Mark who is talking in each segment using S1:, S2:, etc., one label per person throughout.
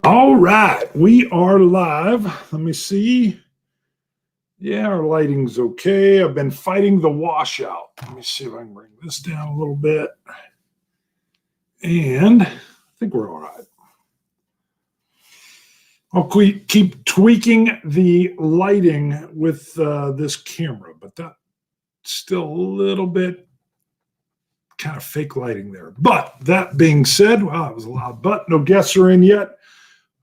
S1: All right, we are live. Let me see. Yeah, our lighting's okay. I've been fighting the washout. Let me see if I can bring this down a little bit. And I think we're all right. I'll keep tweaking the lighting with this camera, but that's still a little bit kind of fake lighting there. But that being said, wow, that was a loud but. No guests are in yet.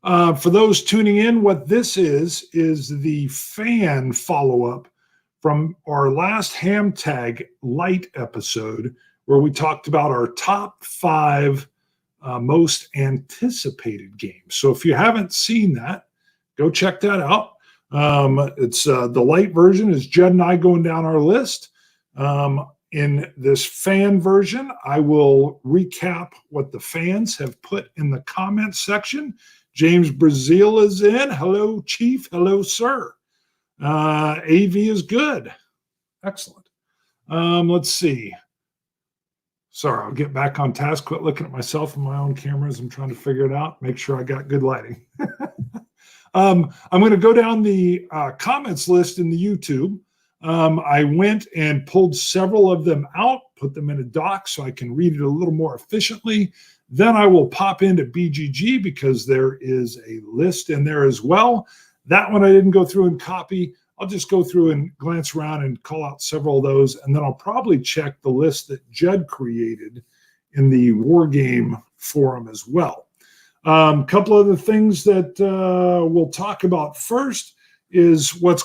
S1: For those tuning in, what this is the fan follow-up from our last HAMTAG Lite episode, where we talked about our top 5 most anticipated games. So if you haven't seen that, go check that out. It's the Lite version is Judd and I going down our list. In this fan version, I will recap what the fans have put in the comments section. James Brazil is in. Hello, Chief. Hello, sir. AV is good. Excellent. Let's see. Sorry, I'll get back on task. Quit looking at myself and my own cameras. I'm trying to figure it out. Make sure I got good lighting. I'm going to go down the comments list in the YouTube. I went and pulled several of them out, put them in a doc so I can read it a little more efficiently. Then I will pop into BGG because there is a list in there as well. That one I didn't go through and copy. I'll just go through and glance around and call out several of those. And then I'll probably check the list that Judd created in the War Game forum as well. A couple other things that we'll talk about first is what's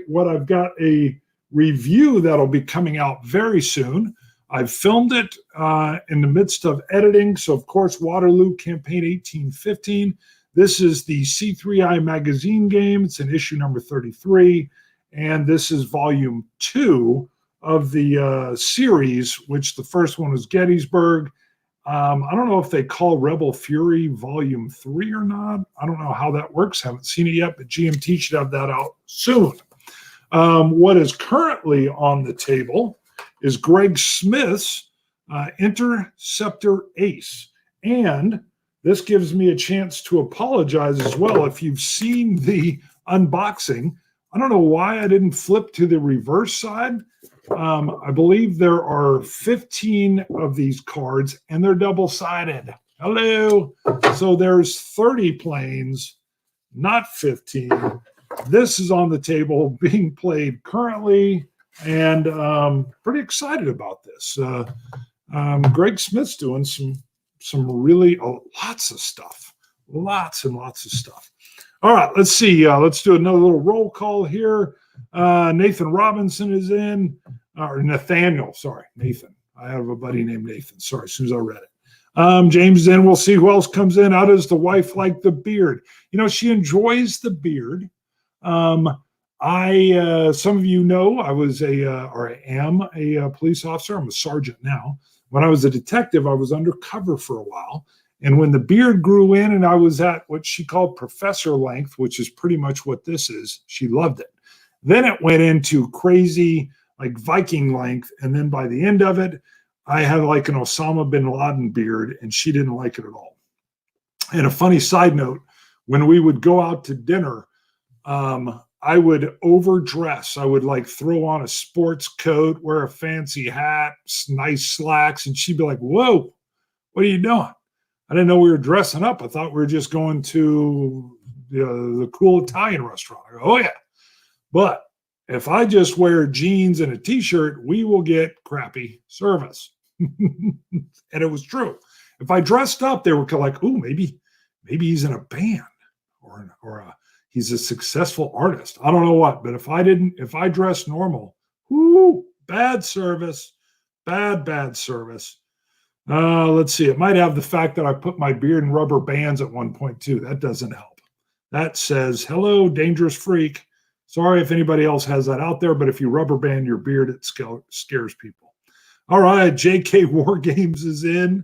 S1: what I've got a review that'll be coming out very soon. I've filmed it in the midst of editing. So, of course, Waterloo Campaign 1815. This is the C3I magazine game. It's in issue number 33. And this is volume 2 of the series, which the first one was Gettysburg. I don't know if they call Rebel Fury volume 3 or not. I don't know how that works. Haven't seen it yet, but GMT should have that out soon. What is currently on the table is Greg Smith's Interceptor Ace. And this gives me a chance to apologize as well. If you've seen the unboxing, I don't know why I didn't flip to the reverse side. I believe there are 15 of these cards, and they're double-sided. Hello. So there's 30 planes, not 15. This is on the table being played currently, and pretty excited about this. Greg Smith's doing some really lots of stuff, lots and lots of stuff. All right, let's see. Let's do another little roll call here. Nathan Robinson is in, or Nathaniel. Sorry, Nathan. I have a buddy named Nathan. Sorry, as soon as I read it. James is in. We'll see who else comes in. How does the wife like the beard? You know, she enjoys the beard. Some of you know I was I am a police officer. I'm a sergeant now. When I was a detective, I was undercover for a while. And when the beard grew in and I was at what she called professor length, which is pretty much what this is, she loved it. Then it went into crazy, like Viking length. And then by the end of it, I had like an Osama bin Laden beard, and she didn't like it at all. And a funny side note, when we would go out to dinner, I would overdress. I would like throw on a sports coat, wear a fancy hat, nice slacks. And she'd be like, whoa, what are you doing? I didn't know we were dressing up. I thought we were just going to the cool Italian restaurant. I go, oh, yeah. But if I just wear jeans and a T-shirt, we will get crappy service. And it was true. If I dressed up, they were like, oh, maybe he's in a band or he's a successful artist. I don't know what. But if I dressed normal, bad service, bad service. Let's see. It might have the fact that I put my beard in rubber bands at one point, too. That doesn't help. That says, hello, dangerous freak. Sorry if anybody else has that out there, but if you rubber band your beard, it scares people. All right, JK War Games is in.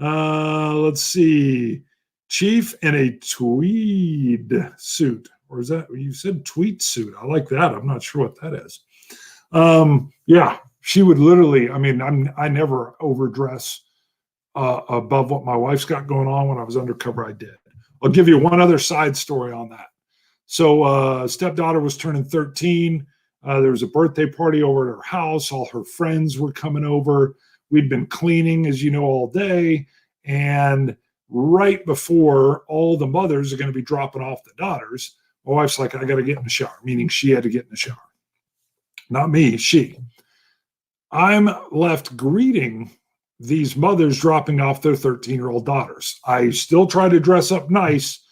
S1: Let's see. Chief in a tweed suit. Or is that, you said tweet suit. I like that. I'm not sure what that is. Yeah, she would literally, I mean, I never overdress above what my wife's got going on. When I was undercover, I did. I'll give you one other side story on that. So stepdaughter was turning 13. There was a birthday party over at her house. All her friends were coming over. We'd been cleaning, as you know, all day. And right before all the mothers are going to be dropping off the daughters, my wife's like, I got to get in the shower, meaning she had to get in the shower. Not me, she. I'm left greeting these mothers dropping off their 13-year-old daughters. I still try to dress up nice,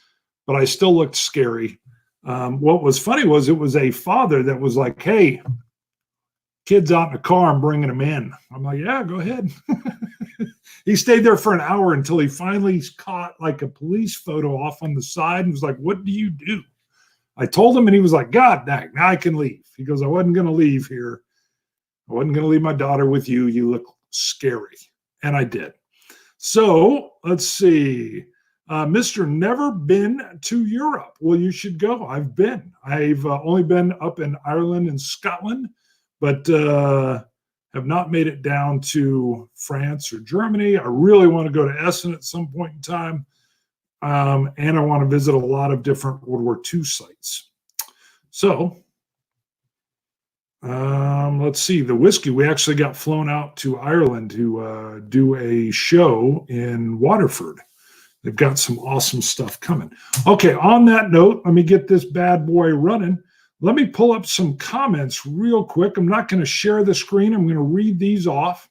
S1: but I still looked scary. What was funny was it was a father that was like, hey, kids out in the car, I'm bringing them in. I'm like, yeah, go ahead. He stayed there for an hour until he finally caught like a police photo off on the side and was like, what do you do? I told him and he was like, God dang, now I can leave. He goes, I wasn't going to leave here. I wasn't going to leave my daughter with you. You look scary. And I did. So let's see. Mr. Never been to Europe. Well, you should go. I've been. I've only been up in Ireland and Scotland, but have not made it down to France or Germany. I really want to go to Essen at some point in time. And I want to visit a lot of different World War II sites. So let's see. The whiskey, we actually got flown out to Ireland to do a show in Waterford. They've got some awesome stuff coming. Okay, on that note, let me get this bad boy running. Let me pull up some comments real quick. I'm not going to share the screen. I'm going to read these off.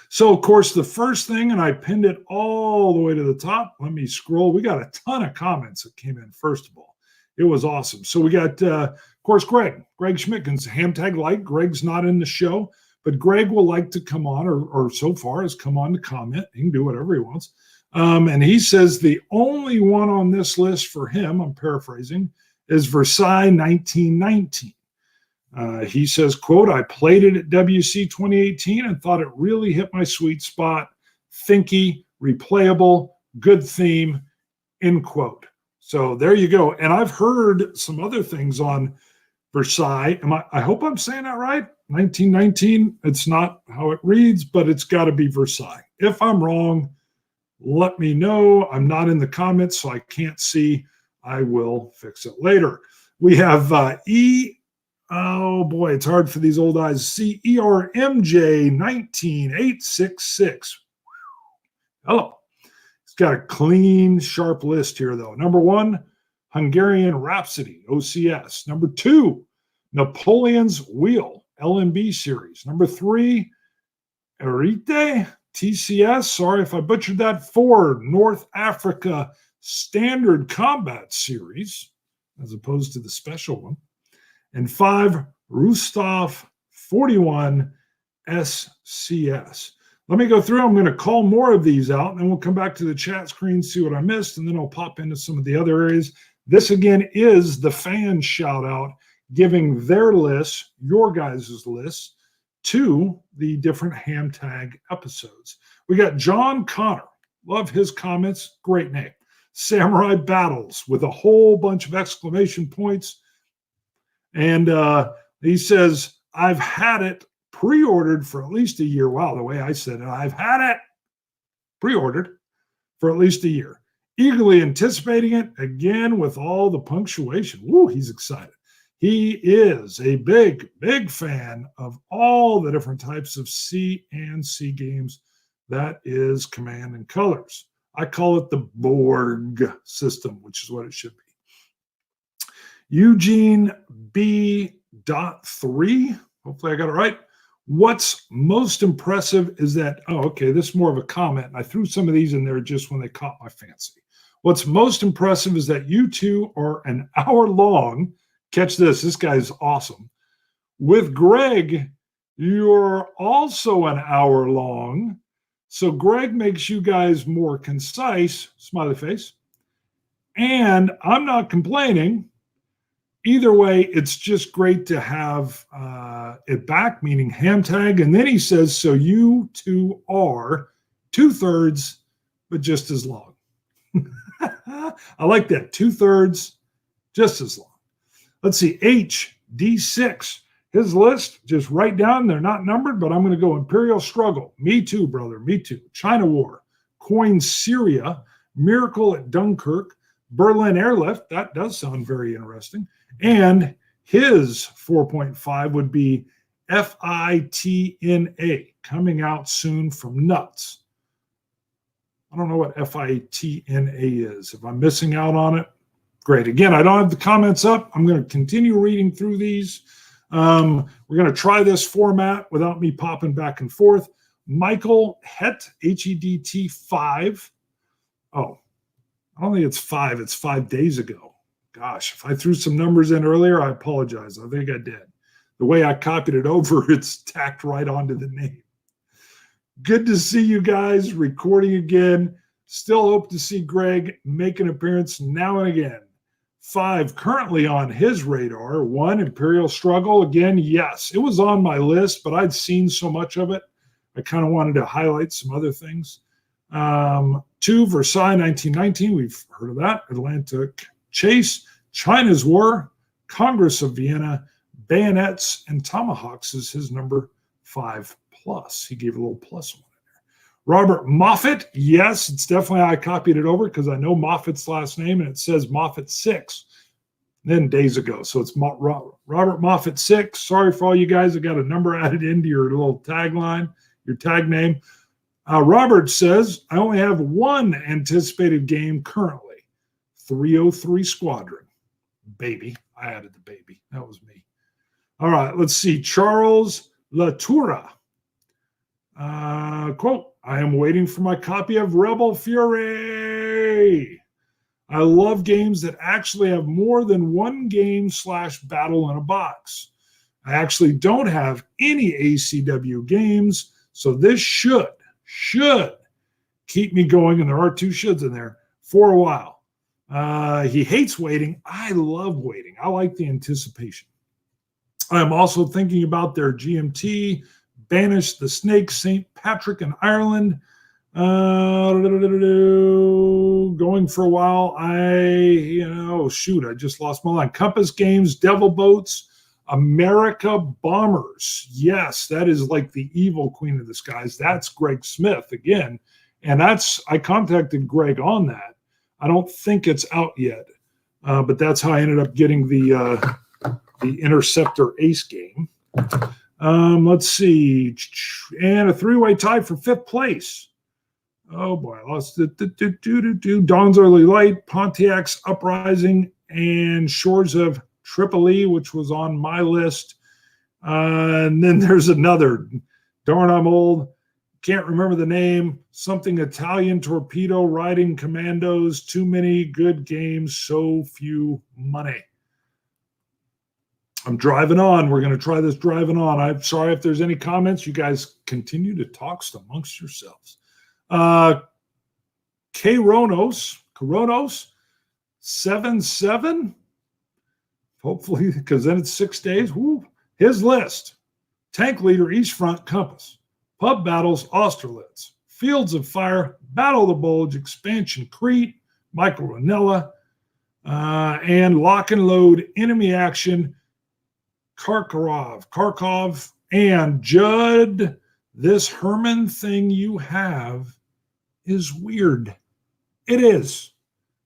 S1: So, of course, the first thing, and I pinned it all the way to the top. Let me scroll. We got a ton of comments that came in, first of all. It was awesome. So we got, of course, Greg Schmidtken's HAMTAG Lite. Greg's not in the show, but Greg will like to come on, or so far has come on to comment. He can do whatever he wants. And he says the only one on this list for him, I'm paraphrasing, is Versailles 1919. He says, quote, I played it at WC 2018 and thought it really hit my sweet spot. Thinky, replayable, good theme, end quote. So there you go. And I've heard some other things on Versailles. I hope I'm saying that right. 1919. It's not how it reads, but it's got to be Versailles. If I'm wrong, let me know. I'm not in the comments, so I can't see. I will fix it later. We have oh boy, it's hard for these old eyes. CERMJ 19866. Hello. It's got a clean, sharp list here, though. Number 1, Hungarian Rhapsody, OCS. Number 2, Napoleon's Wheel, LMB series. Number 3, Erite, TCS. Sorry if I butchered that. 4, North Africa Standard Combat Series, as opposed to the special one. And 5, Rustov 41 SCS. Let me go through. I'm going to call more of these out, and then we'll come back to the chat screen, see what I missed, and then I'll pop into some of the other areas. This, again, is the fan shout-out, giving their lists, your guys' lists, to the different HAMTAG episodes. We got John Connor. Love his comments. Great name. Samurai Battles with a whole bunch of exclamation points. And he says, I've had it pre-ordered for at least a year. Wow, the way I said it, I've had it pre-ordered for at least a year. Eagerly anticipating it, again with all the punctuation. Woo, he's excited. He is a big, big fan of all the different types of C&C games. That is Command and Colors. I call it the Borg system, which is what it should be. Eugene B.3, hopefully I got it right. What's most impressive is that, oh, okay, this is more of a comment. And I threw some of these in there just when they caught my fancy. What's most impressive is that you two are an hour long. Catch this guy's awesome. With Greg, you're also an hour long. So Greg makes you guys more concise, smiley face. And I'm not complaining. Either way, it's just great to have it back, meaning HAMTAG. And then he says, so you two are 2/3, but just as long. I like that. 2/3, just as long. Let's see. HD6. His list, just write down, they're not numbered, but I'm going to go Imperial Struggle. Me too, brother, me too. China War, Coin Syria, Miracle at Dunkirk, Berlin Airlift. That does sound very interesting. And his 4.5 would be FITNA, coming out soon from Nuts. I don't know what FITNA is. If I'm missing out on it, great. Again, I don't have the comments up. I'm going to continue reading through these. We're going to try this format without me popping back and forth. Michael Het, HEDT 5. Oh, I don't think it's 5. It's 5 days ago. Gosh, if I threw some numbers in earlier, I apologize. I think I did. The way I copied it over, it's tacked right onto the name. Good to see you guys recording again. Still hope to see Greg make an appearance now and again. 5 currently on his radar. 1, Imperial Struggle. Again, yes, it was on my list, but I'd seen so much of it. I kind of wanted to highlight some other things. 2, Versailles 1919. We've heard of that. Atlantic Chase. China's War. Congress of Vienna. Bayonets and Tomahawks is his number 5 plus. He gave a little plus one in there. Robert Moffat. Yes, it's definitely, I copied it over because I know Moffat's last name and it says Moffat 6. Then days ago. So it's Robert Moffat 6. Sorry for all you guys that got a number added into your little tagline, your tag name. Robert says, I only have 1 anticipated game currently. 303 Squadron. Baby. I added the baby. That was me. All right, let's see. Charles Latoura. Quote, I am waiting for my copy of Rebel Fury. I love games that actually have more than one game/battle in a box. I actually don't have any ACW games, so this should keep me going, and there are 2 shoulds in there, for a while. He hates waiting. I love waiting. I like the anticipation. I'm also thinking about their GMT, Banish the Snake, St. Patrick in Ireland. Going for a while. I just lost my line. Compass Games, Devil Boats, America Bombers. Yes, that is like the evil queen of the skies. That's Greg Smith again. And I contacted Greg on that. I don't think it's out yet, but that's how I ended up getting the Interceptor Ace game. Let's see. And a 3-way tie for 5th place. Oh, boy. I lost it. Dawn's Early Light, Pontiac's Uprising, and Shores of Tripoli, which was on my list. And then there's another. Darn, I'm old. Can't remember the name. Something Italian Torpedo Riding Commandos. Too many good games, so few money. I'm driving on. We're going to try this driving on. I'm sorry if there's any comments. You guys continue to talk amongst yourselves. Coronos 7-7. Hopefully, because then it's 6 days. Woo. His list. Tank Leader, East Front, Compass. Pub Battles, Austerlitz. Fields of Fire, Battle of the Bulge, Expansion, Crete, Michael Ranella, and Lock and Load, Enemy Action, Kharkov, and Judd. This Herman thing you have is weird. It is,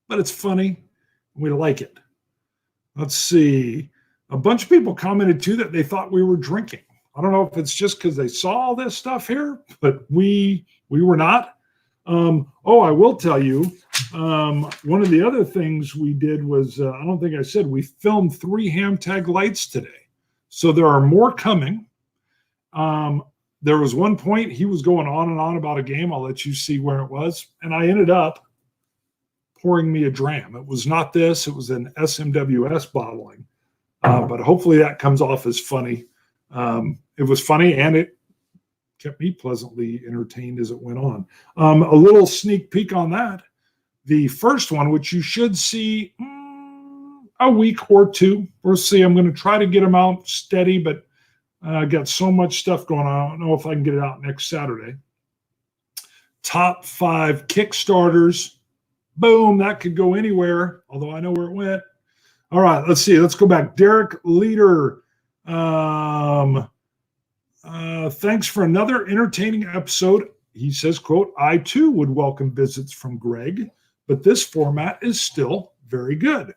S1: but it's funny. We like it. Let's see. A bunch of people commented too that they thought we were drinking. I don't know if it's just because they saw all this stuff here, but we were not. I will tell you, one of the other things we did was, I don't think I said, we filmed 3 HAMTAG lights today. So there are more coming. There was one point he was going on and on about a game. I'll let you see where it was. And I ended up pouring me a dram. It was not this. It was an SMWS bottling. But hopefully that comes off as funny. It was funny, and it kept me pleasantly entertained as it went on. A little sneak peek on that. The first one, which you should see a week or 2. We'll see. I'm going to try to get them out steady, but I got so much stuff going on. I don't know if I can get it out next Saturday. Top 5 Kickstarters. Boom. That could go anywhere, although I know where it went. All right, let's see. Let's go back. Derek Leader. Thanks for another entertaining episode. He says, quote, I too would welcome visits from Greg, but this format is still very good.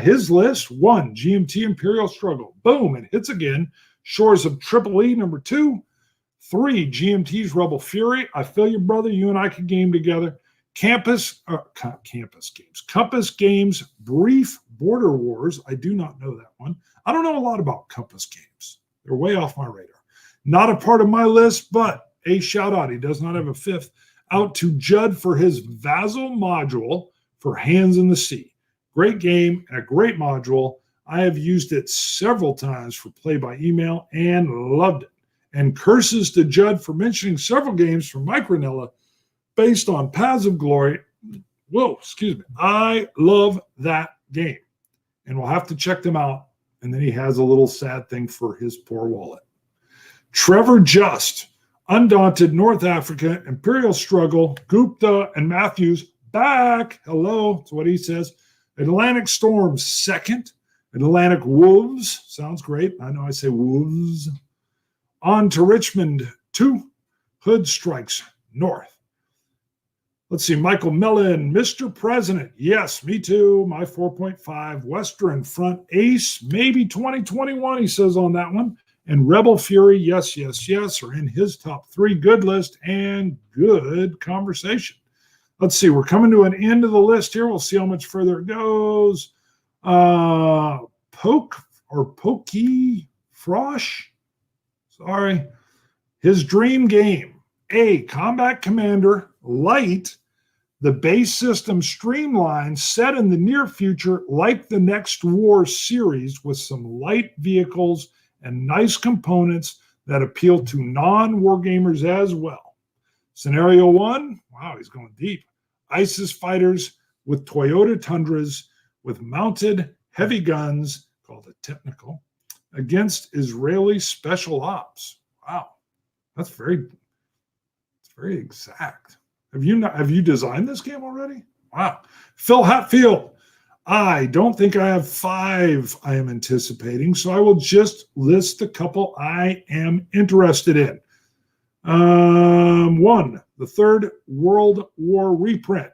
S1: His list: 1, GMT Imperial Struggle. Boom, it hits again. Shores of Triple E, number 2. 3, GMT's Rebel Fury. I feel you, brother. You and I could game together. Compass Games, Brief Border Wars. I do not know that one. I don't know a lot about Compass Games. They're way off my radar. Not a part of my list, but a shout out. He does not have a 5th. Out to Judd for his Vassal module for Hands in the Sea. Great game and a great module. I have used it several times for play by email and loved it. And curses to Judd for mentioning several games from Mike Ranella based on Paths of Glory. Whoa, excuse me. I love that game. And we'll have to check them out. And then he has a little sad thing for his poor wallet. Trevor Just, Undaunted, North Africa, Imperial Struggle, Gupta and Matthews back. Hello, that's what he says. Atlantic Storm 2nd. Atlantic Wolves. Sounds great. I know I say wolves. On to Richmond 2. Hood Strikes North. Let's see, Michael Mellon, Mr. President. Yes, me too. My 4.5. Western Front Ace, maybe 2021, he says on that one. And Rebel Fury, yes, are in his top 3. Good list and good conversation. Let's see, we're coming to an end of the list here. We'll see how much further it goes. Pokey Frosh. Sorry. His dream game. A, Combat Commander, Lite, the base system streamlined, set in the near future like the Next War series with some light vehicles and nice components that appeal to non-war gamers as well. Scenario 1, wow, he's going deep. ISIS fighters with Toyota Tundras with mounted heavy guns, called a technical, against Israeli special ops. Wow, that's very exact. Have you designed this game already? Wow. Phil Hatfield, I don't think I have 5 I am anticipating, so I will just list the couple I am interested in. 1, the Third World War reprint.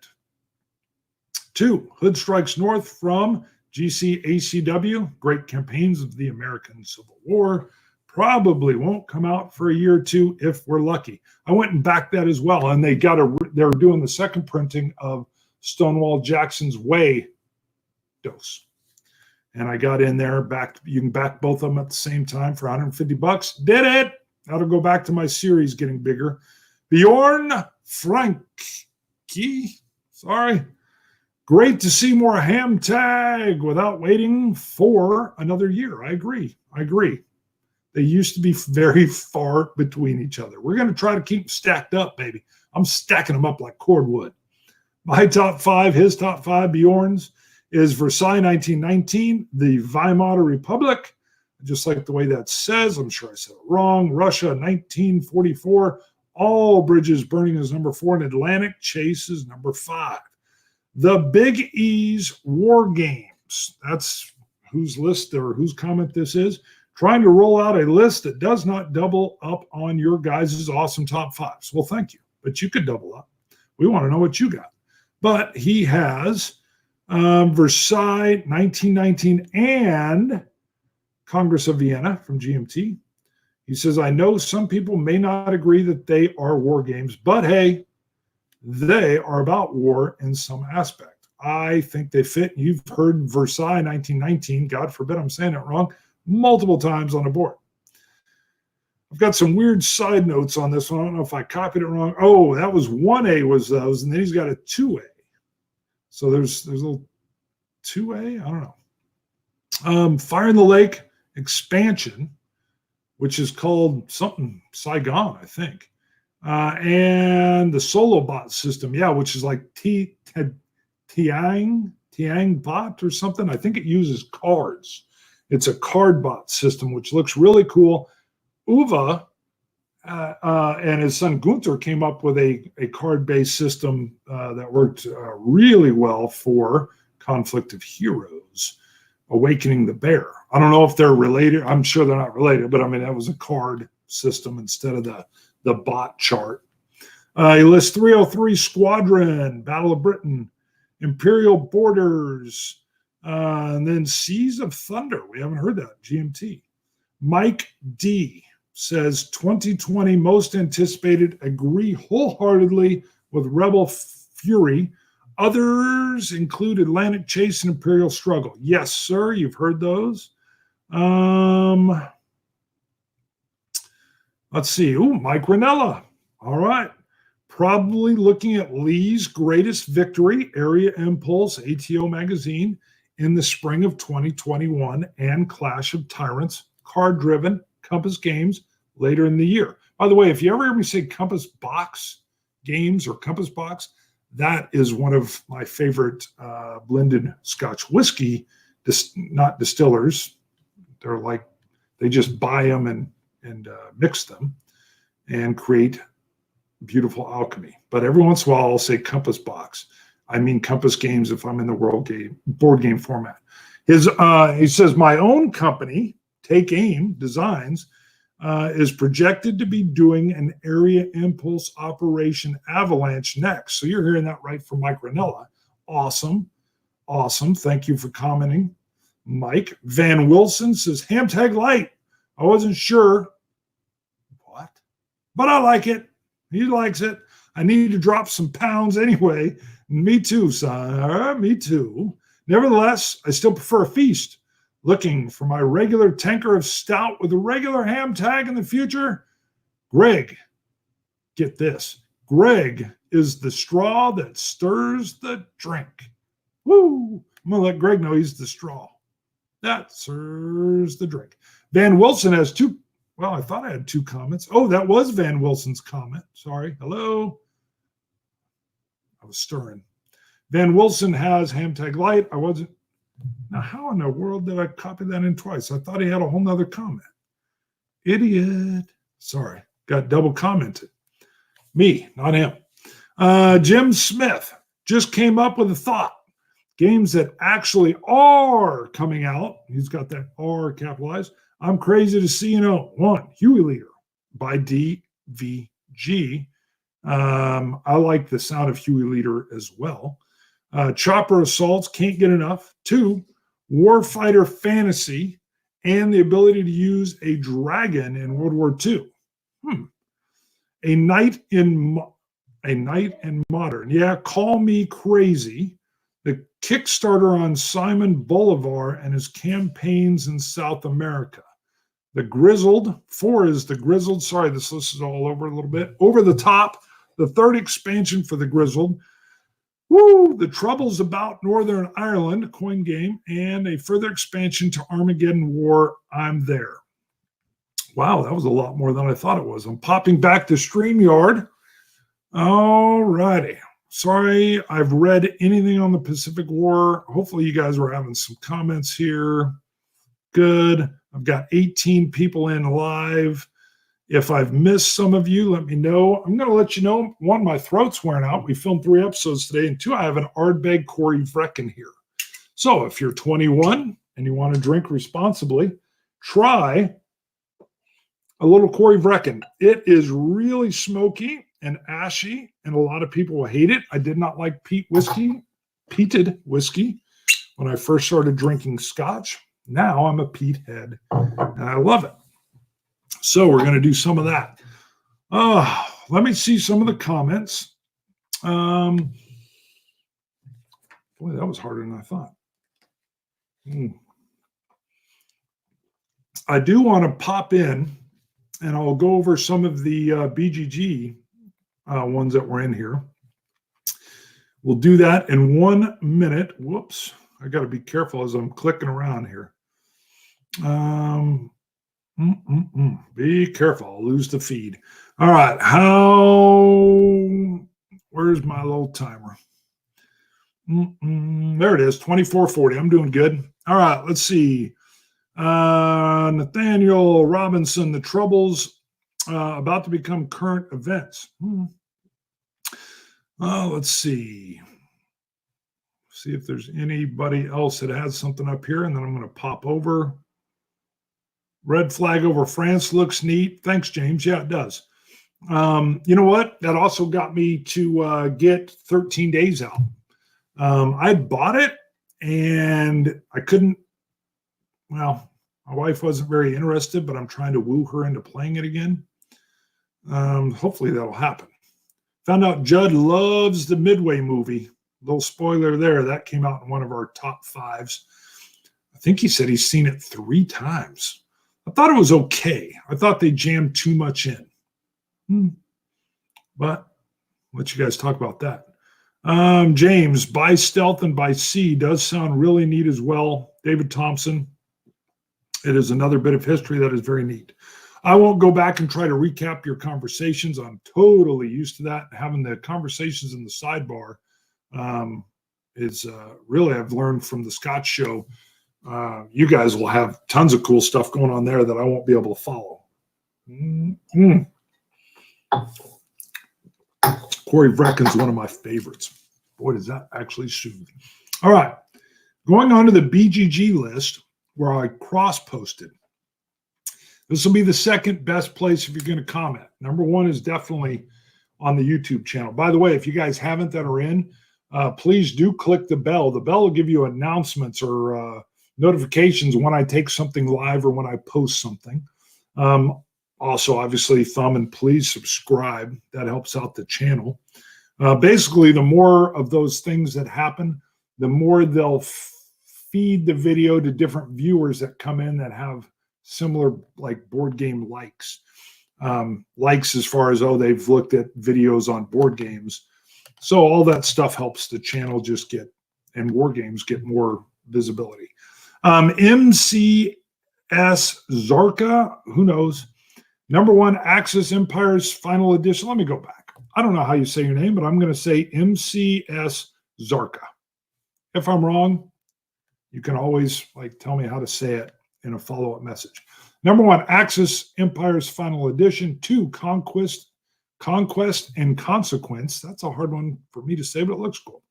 S1: 2, Hood Strikes North from GCACW, Great Campaigns of the American Civil War. Probably won't come out for a year or 2 if we're lucky. I went and backed that as well, and they're doing the second printing of Stonewall Jackson's Way dose. And I got in there, you can back both of them at the same time for $150. Did it! That'll go back to my series getting bigger. Bjorn Frankie, sorry. Great to see more HAMTAG without waiting for another year. I agree. They used to be very far between each other. We're going to try to keep them stacked up, baby. I'm stacking them up like cordwood. My top 5, his top 5, Bjorn's, is Versailles 1919, the Weimar Republic, just like the way that says. I'm sure I said it wrong. Russia 1944, All Bridges Burning is number 4, and Atlantic Chase is number 5. The Big E's War Games. That's whose list or whose comment this is. Trying to roll out a list that does not double up on your guys' awesome top 5s. Well, thank you, but you could double up. We want to know what you got. But he has Versailles 1919 and Congress of Vienna from GMT. He says, I know some people may not agree that they are war games, but hey, they are about war in some aspect. I think they fit. You've heard Versailles 1919, God forbid I'm saying it wrong, multiple times on the board. I've got some weird side notes on this one. I don't know if I copied it wrong. Oh, that was 1A was those, and then he's got a 2A. So there's a little 2A, I don't know. Fire in the Lake expansion, which is called something Saigon, I think. And the Solo Bot system, yeah, which is like Tiang Bot or something. I think it uses cards. It's a card bot system, which looks really cool. Uwe and his son Gunther came up with a card-based system that worked really well for Conflict of Heroes. Awakening the Bear. I don't know if they're related. I'm sure they're not related, but I mean, that was a card system instead of the bot chart. He lists 303 Squadron, Battle of Britain, Imperial Borders, and then Seas of Thunder. We haven't heard that, GMT. Mike D says 2020 most anticipated, agree wholeheartedly with Rebel Fury. Others include Atlantic Chase and Imperial Struggle. Yes, sir, you've heard those. Let's see. Ooh, Mike Ranella. All right. Probably looking at Lee's Greatest Victory, Area Impulse, ATO magazine in the spring of 2021, and Clash of Tyrants, card-driven, Compass Games later in the year. By the way, if you ever hear me say Compass Box Games or Compass Box, that is one of my favorite blended Scotch whiskey, not distillers. They're like, they just buy them and mix them and create beautiful alchemy. But every once in a while, I'll say Compass Box. I mean Compass Games if I'm in the board game format. He says, my own company, Take Aim Designs, is projected to be doing an Area Impulse Operation Avalanche next. So you're hearing that right from Mike Ranella. Awesome. Awesome. Thank you for commenting, Mike. Van Wilson says, HAMTAG Lite. I wasn't sure. What? But I like it. He likes it. I need to drop some pounds anyway. Me too, son. Me too. Nevertheless, I still prefer a feast. Looking for my regular tanker of stout with a regular HAMTAG in the future? Greg, get this. Greg is the straw that stirs the drink. Woo! I'm going to let Greg know he's the straw that stirs the drink. Van Wilson has two. Well, I thought I had two comments. Oh, that was Van Wilson's comment. Sorry. Hello. I was stirring. Van Wilson has HAMTAG Lite. I wasn't. Now, how in the world did I copy that in twice? I thought he had a whole nother comment. Idiot. Sorry. Got double commented. Me, not him. Jim Smith just came up with a thought. Games that actually are coming out. He's got that R capitalized. I'm crazy to see, one, Huey Leader by DVG. I like the sound of Huey Leader as well. Chopper Assaults, can't get enough. 2, Warfighter Fantasy, and the ability to use a dragon in World War II. A Knight in Modern. Yeah, call me crazy. The Kickstarter on Simon Bolivar and his campaigns in South America. The Grizzled, 4 is the Grizzled. Sorry, this list is all over a little bit. Over the Top, the 3rd expansion for the Grizzled. Woo! The Troubles About Northern Ireland, coin game, and a further expansion to Armageddon War, I'm There. Wow, that was a lot more than I thought it was. I'm popping back to StreamYard. All righty. Sorry, I've read anything on the Pacific War. Hopefully you guys were having some comments here. Good. I've got 18 people in live. If I've missed some of you, let me know. I'm going to let you know, 1, my throat's wearing out. We filmed 3 episodes today. And 2, I have an Ardbeg Corey Vrecken here. So if you're 21 and you want to drink responsibly, try a little Corey Vrecken. It is really smoky and ashy, and a lot of people will hate it. I did not like peated whiskey when I first started drinking Scotch. Now I'm a peat head, and I love it. So we're going to do some of that. Let me see some of the comments. Boy, that was harder than I thought. I do want to pop in, and I'll go over some of the BGG ones that were in here. We'll do that in 1 minute. Whoops. I got to be careful as I'm clicking around here. Be careful. I'll lose the feed. All right. Where's my little timer? There it is. 24:40. I'm doing good. All right. Let's see. Nathaniel Robinson, the Troubles about to become current events. Let's see. See if there's anybody else that has something up here, and then I'm going to pop over. Red flag over France looks neat. Thanks, James. Yeah, it does. You know what? That also got me to get 13 days out. I bought it and I couldn't. Well, my wife wasn't very interested, but I'm trying to woo her into playing it again. Hopefully that'll happen. Found out Judd loves the Midway movie. Little spoiler there. That came out in one of our top 5s. I think he said he's seen it 3 times. I thought it was okay. I thought they jammed too much in. But I'll let you guys talk about that. James, by stealth and by sea does sound really neat as well. David Thompson. It is another bit of history that is very neat. I won't go back and try to recap your conversations. I'm totally used to that. Having the conversations in the sidebar is really, I've learned from the Scott show. You guys will have tons of cool stuff going on there that I won't be able to follow. Corey Brecken's one of my favorites. Boy, does that actually soothe. All right. Going on to the BGG list where I cross-posted. This will be the second best place if you're going to comment. Number 1 is definitely on the YouTube channel. By the way, if you guys haven't that are in, please do click the bell. The bell will give you announcements or notifications when I take something live or when I post something. Also, obviously, thumb and please subscribe. That helps out the channel. Basically, the more of those things that happen, the more they'll feed the video to different viewers that come in that have similar like board game likes. Likes as far as, oh, they've looked at videos on board games. So all that stuff helps the channel just get, and war games get more visibility. MCS Zarka, who knows? Number 1, Axis Empires Final Edition. Let me go back. I don't know how you say your name, but I'm going to say MCS Zarka. If I'm wrong, you can always tell me how to say it in a follow-up message. Number 1, Axis Empires Final Edition. 2, Conquest and Consequence. That's a hard one for me to say, but it looks cool.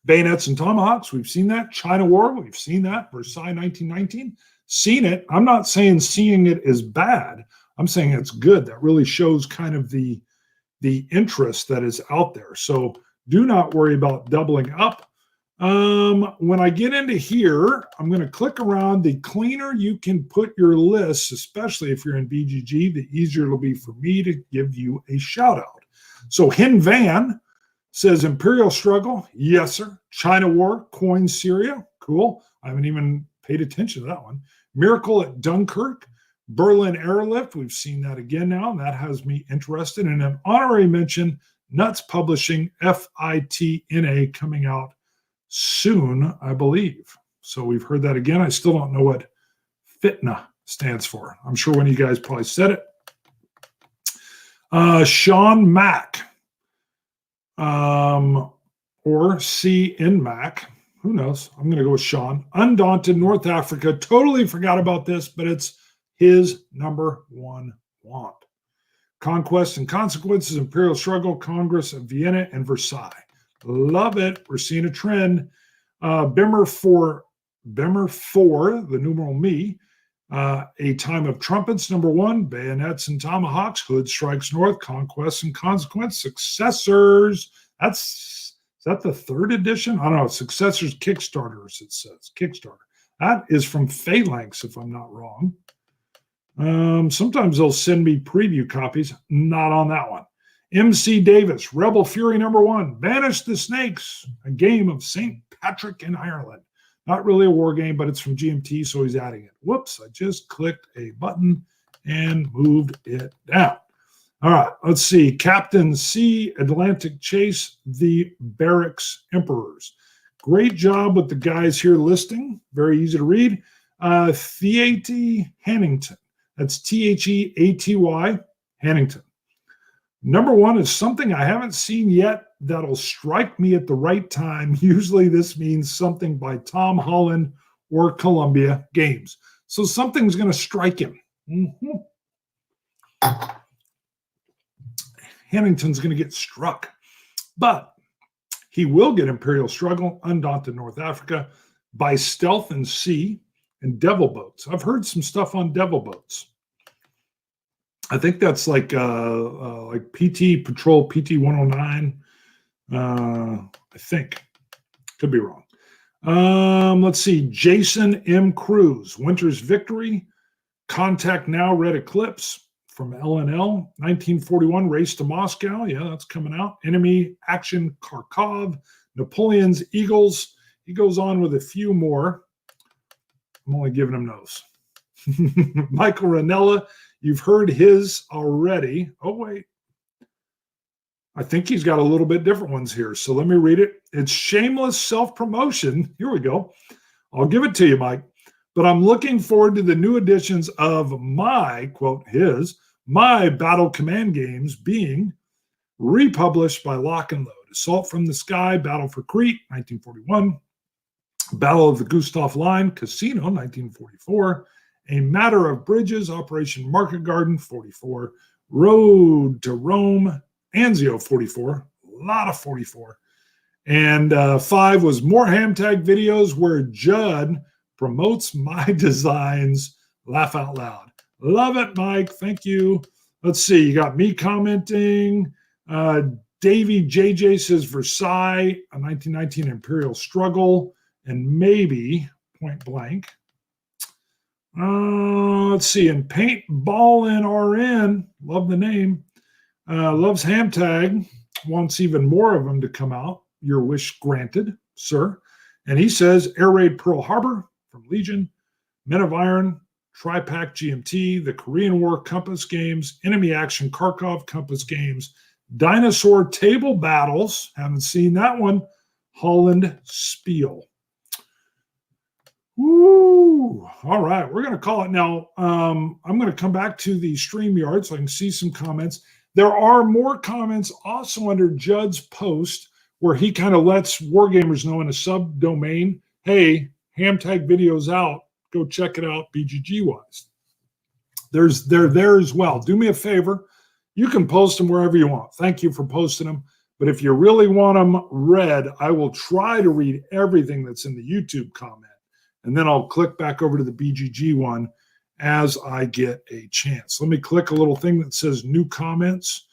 S1: Bayonets and Tomahawks, we've seen that. China War, we've seen that. Versailles 1919, seen it. I'm not saying seeing it is bad. I'm saying it's good. That really shows kind of the interest that is out there. So do not worry about doubling up. When I get into here, I'm going to click around. The cleaner you can put your lists, especially if you're in BGG, the easier it'll be for me to give you a shout out. So Hin Van says Imperial Struggle. Yes, sir. China War, Coin Syria. Cool. I haven't even paid attention to that one. Miracle at Dunkirk. Berlin Airlift. We've seen that again now, and that has me interested. And an honorary mention, Nuts Publishing, FITNA, coming out soon, I believe. So we've heard that again. I still don't know what FITNA stands for. I'm sure one of you guys probably said it. Sean Mack, or C in Mac. Who knows? I'm going to go with Sean. Undaunted, North Africa. Totally forgot about this, but it's his number 1 want. Conquest and Consequences, Imperial Struggle, Congress of Vienna, and Versailles. Love it. We're seeing a trend. Bimmer 4, the numeral me. A Time of Trumpets, number 1. Bayonets and Tomahawks. Hood Strikes North. Conquest and Consequence. Successors. Is that the 3rd edition? I don't know. Successors Kickstarters, it says. Kickstarter. That is from Phalanx, if I'm not wrong. Sometimes they'll send me preview copies. Not on that one. MC Davis, Rebel Fury number 1, Banish the Snakes, a game of St. Patrick in Ireland. Not really a war game, but it's from GMT, so he's adding it. Whoops, I just clicked a button and moved it down. All right, let's see. Captain C, Atlantic Chase, the Barracks Emperors. Great job with the guys here listing. Very easy to read. Theaty Hannington. That's Theaty, Hannington. Number 1 is something I haven't seen yet that'll strike me at the right time. Usually this means something by Tom Holland or Columbia Games. So something's going to strike him. Hannington's going to get struck. But He will get Imperial Struggle, Undaunted North Africa, By Stealth and Sea, and Devil Boats. I've heard some stuff on Devil Boats. I think that's like PT Patrol PT 109. I think. Could be wrong. Let's see. Jason M. Cruz, Winter's Victory, Contact Now, Red Eclipse from LNL, 1941, Race to Moscow. Yeah, that's coming out. Enemy Action Kharkov, Napoleon's Eagles. He goes on with a few more. I'm only giving him those. Michael Ranella, you've heard his already. Oh, wait. I think he's got a little bit different ones here. So let me read it. It's shameless self-promotion. Here we go. I'll give it to you, Mike. But I'm looking forward to the new editions of my, quote, my Battle Command games being republished by Lock and Load. Assault from the Sky, Battle for Crete, 1941. Battle of the Gustav Line, Casino, 1944. A Matter of Bridges, Operation Market Garden, 44. Road to Rome, Anzio, 44. A lot of 44. And 5 was more HAMTAG videos where Judd promotes my designs. Laugh out loud. Love it, Mike. Thank you. Let's see. You got me commenting. Davey JJ says Versailles, a 1919 Imperial Struggle, and maybe Point Blank. Let's see. And Paintballin' RN, love the name, loves HAMTAG, wants even more of them to come out. Your wish granted, sir. And he says Air Raid Pearl Harbor from Legion, Men of Iron, Tri-Pack GMT, the Korean War Compass games, Enemy Action Kharkov Compass games, Dinosaur Table Battles, haven't seen that one, Holland Spiel. Woo! All right, we're going to call it now. I'm going to come back to the StreamYard so I can see some comments. There are more comments also under Judd's post where he kind of lets wargamers know in a subdomain, hey, HAMTAG video's out. Go check it out BGG-wise. They're there as well. Do me a favor. You can post them wherever you want. Thank you for posting them. But if you really want them read, I will try to read everything that's in the YouTube comment. And then I'll click back over to the BGG one as I get a chance. Let me click a little thing that says new comments.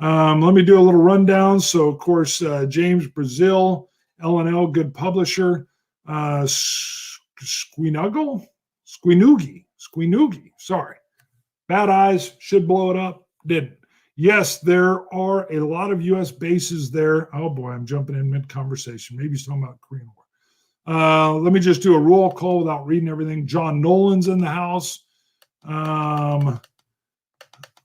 S1: Let me do a little rundown. So, of course, James Brazil, LNL, good publisher. Squeenugi, sorry. Bad eyes, should blow it up, didn't. Yes, there are a lot of U.S. bases there. Oh, boy, I'm jumping in mid-conversation. Maybe he's talking about Korean War. Let me just do a roll call without reading everything. John Nolan's in the house.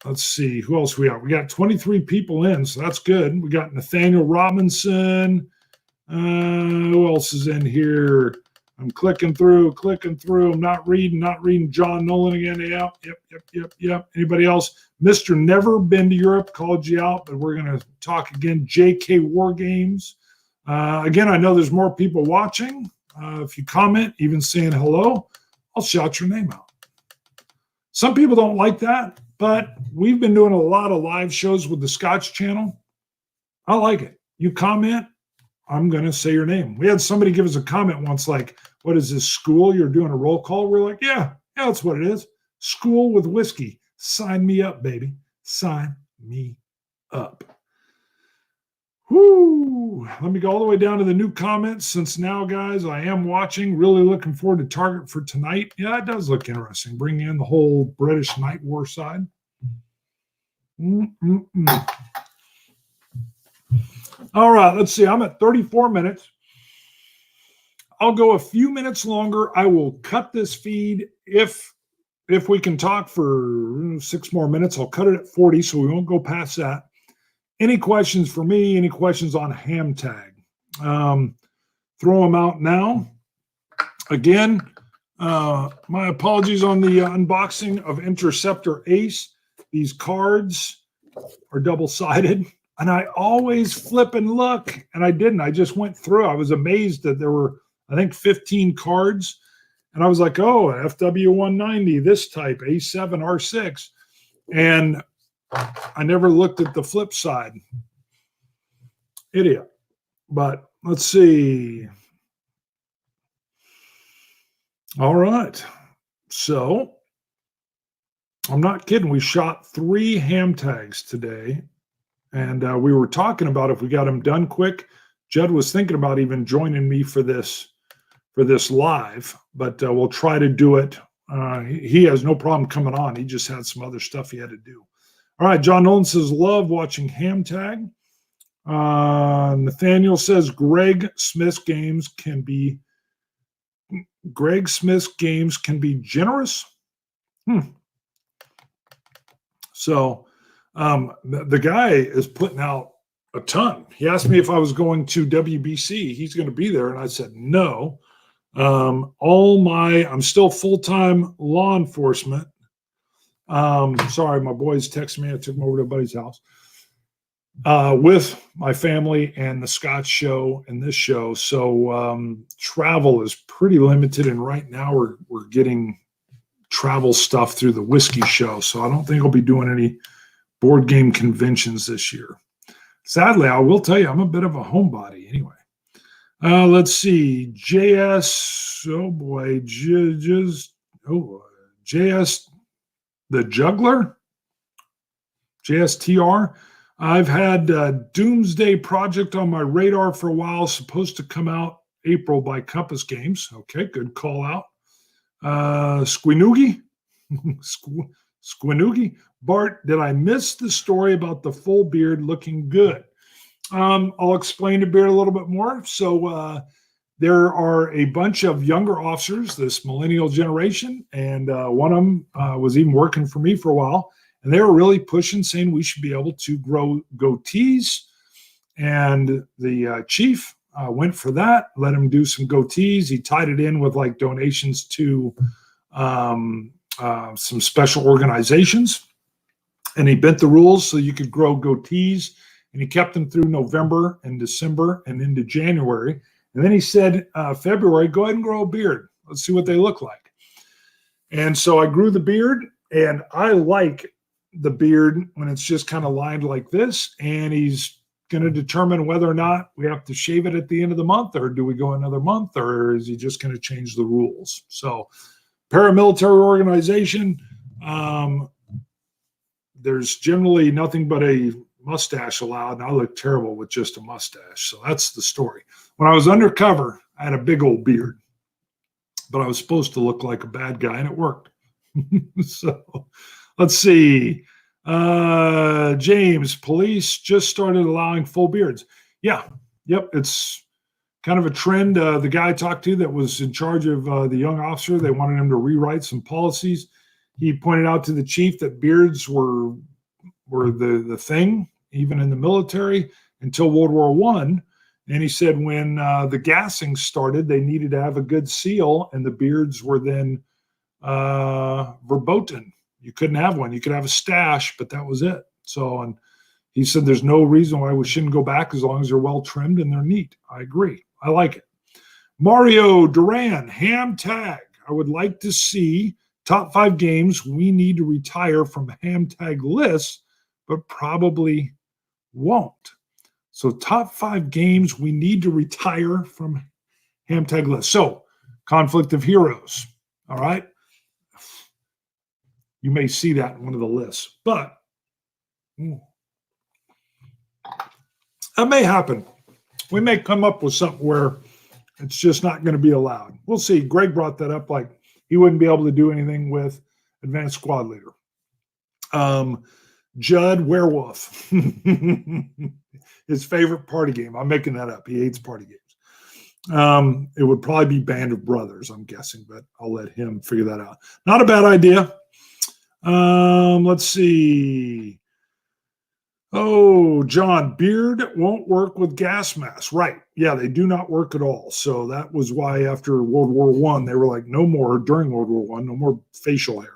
S1: Let's see. Who else we got? We got 23 people in, so that's good. We got Nathaniel Robinson. Who else is in here? I'm clicking through. I'm not reading. John Nolan again. Yep. Anybody else? Mr. Never Been to Europe called you out, but we're going to talk again. JK War Games. Again, I know there's more people watching. If you comment, even saying hello, I'll shout your name out. Some people don't like that, but we've been doing a lot of live shows with the Scotch channel. I like it. You comment, I'm going to say your name. We had somebody give us a comment once like, what is this, school? You're doing a roll call? We're like, yeah, that's what it is. School with whiskey. Sign me up, baby. Sign me up. Whoo! Let me go all the way down to the new comments since now, guys, I am watching. Really looking forward to Target for tonight. Yeah, it does look interesting. Bring in the whole British Night War side. All right, let's see. I'm at 34 minutes. I'll go a few minutes longer. I will cut this feed if we can talk for 6 more minutes. I'll cut it at 40, so we won't go past that. Any questions for me? Any questions on HAMTAG? Throw them out now. Again, my apologies on the unboxing of Interceptor Ace. These cards are double-sided, and I always flip and look, and I didn't. I just went through. I was amazed that there were, I think, 15 cards, and I was like, oh, FW190, this type, A7, R6, and I never looked at the flip side. Idiot. But let's see. All right. So I'm not kidding. We shot 3 ham tags today. And we were talking about if we got them done quick. Judd was thinking about even joining me for this live, but we'll try to do it. He has no problem coming on. He just had some other stuff he had to do. All right, John Nolan says, love watching HAMTAG. Nathaniel says, Greg Smith's games can be generous. So the guy is putting out a ton. He asked me if I was going to WBC. He's going to be there. And I said, no. I'm still full-time law enforcement. Sorry, my boys texted me. I took them over to a buddy's house with my family and the Scotch show and this show. So travel is pretty limited. And right now we're getting travel stuff through the whiskey show. So I don't think I'll be doing any board game conventions this year. Sadly, I will tell you, I'm a bit of a homebody anyway. Let's see. JS, oh boy, JS, the Juggler, JSTR. I've had Doomsday Project on my radar for a while, supposed to come out April by Compass Games. Okay, good call out. Squinoogie. Squinoogie. Bart, did I miss the story about the full beard looking good? I'll explain the beard a little bit more. So there are a bunch of younger officers, this millennial generation, and one of them was even working for me for a while. And they were really pushing, saying we should be able to grow goatees. And the chief went for that, let him do some goatees. He tied it in with like donations to some special organizations. And he bent the rules so you could grow goatees. And he kept them through November and December and into January. And then he said, February, go ahead and grow a beard. Let's see what they look like. And so I grew the beard, and I like the beard when it's just kind of lined like this. And he's going to determine whether or not we have to shave it at the end of the month, or do we go another month, or is he just going to change the rules? So paramilitary organization, there's generally nothing but a mustache allowed, and I look terrible with just a mustache. So that's the story. When I was undercover, I had a big old beard, but I was supposed to look like a bad guy, and it worked. So let's see. James, police just started allowing full beards. Yeah. Yep. It's kind of a trend. The guy I talked to that was in charge of the young officer, they wanted him to rewrite some policies. He pointed out to the chief that beards were the thing, even in the military, until World War I. And he said when the gassing started, they needed to have a good seal, and the beards were then verboten. You couldn't have one. You could have a stash, but that was it. So, and he said there's no reason why we shouldn't go back as long as they're well trimmed and they're neat. I agree. I like it. Mario Duran, HAMTAG. I would like to see top 5 games we need to retire from HAMTAG lists, but probably won't. So top 5 games we need to retire from HAMTAG lists. So Conflict of Heroes. All right. You may see that in one of the lists, but that may happen. We may come up with something where it's just not going to be allowed. We'll see. Greg brought that up, like he wouldn't be able to do anything with Advanced Squad Leader. Judd Werewolf, his favorite party game. I'm making that up. He hates party games. It would probably be Band of Brothers, I'm guessing, but I'll let him figure that out. Not a bad idea. Let's see. Oh, John, beard won't work with gas masks. Right. Yeah, they do not work at all. So that was why after World War I, they were like, no more during World War I, no more facial hair.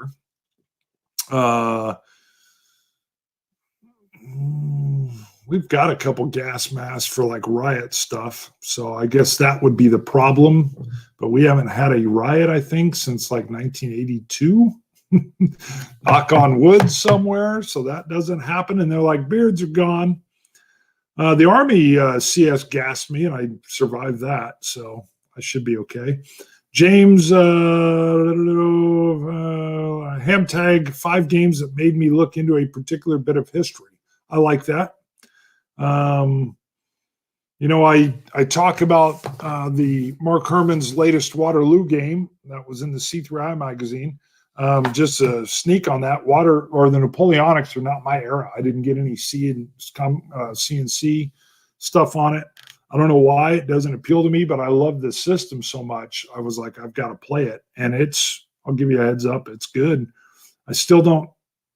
S1: We've got a couple gas masks for like riot stuff. So I guess that would be the problem. But we haven't had a riot, I think, since like 1982. Knock on wood somewhere, so that doesn't happen. And they're like, beards are gone. The Army CS gassed me, and I survived that, so I should be okay. James, HAMTAG, 5 games that made me look into a particular bit of history. I like that. I talk about the Mark Herman's latest Waterloo game that was in the C3I magazine. Just a sneak on that. The Napoleonics are not my era. I didn't get any CNC stuff on it. I don't know why it doesn't appeal to me, but I love the system so much. I was like, I've got to play it. And I'll give you a heads up, it's good. I still don't,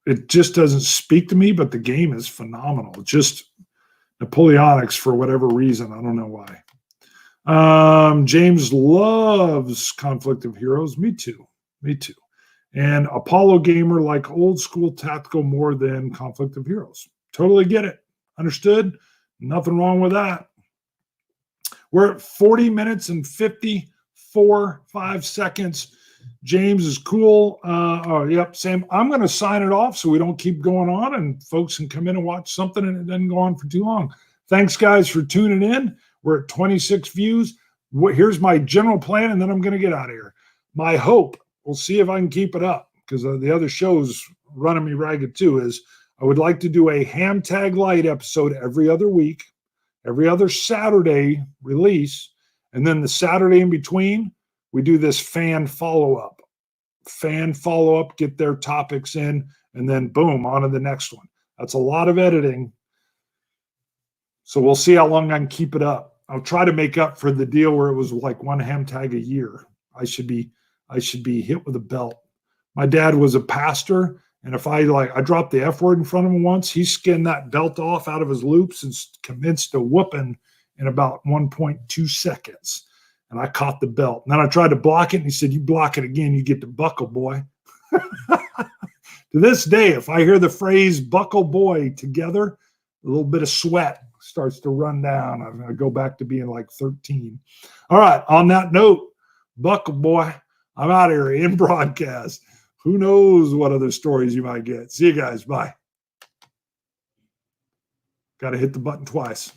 S1: it just doesn't speak to me, but the game is phenomenal. Just Napoleonics for whatever reason. I don't know why. James loves Conflict of Heroes. Me too. And Apollo Gamer like old school tactical more than Conflict of Heroes. Totally get it. Understood? Nothing wrong with that. We're at 40 minutes and 5 seconds. James is cool. Yep, Sam. I'm going to sign it off so we don't keep going on and folks can come in and watch something and it doesn't go on for too long. Thanks, guys, for tuning in. We're at 26 views. Here's my general plan, and then I'm going to get out of here. My hope, we'll see if I can keep it up because the other show's running me ragged too, is I would like to do a HAMTAG Lite episode every other week, every other Saturday release, and then the Saturday in between, we do this fan follow-up. Get their topics in, and then boom, on to the next one. That's a lot of editing. So we'll see how long I can keep it up. I'll try to make up for the deal where it was like 1 HAMTAG a year. I should be hit with a belt. My dad was a pastor, and if I dropped the F word in front of him once, he skinned that belt off out of his loops and commenced a whooping in about 1.2 seconds. And I caught the belt. And then I tried to block it, and he said, "You block it again, you get the buckle, boy." To this day, if I hear the phrase buckle boy together, a little bit of sweat starts to run down. I'm going to go back to being like 13. All right. On that note, buckle boy, I'm out of here in broadcast. Who knows what other stories you might get. See you guys. Bye. Got to hit the button twice.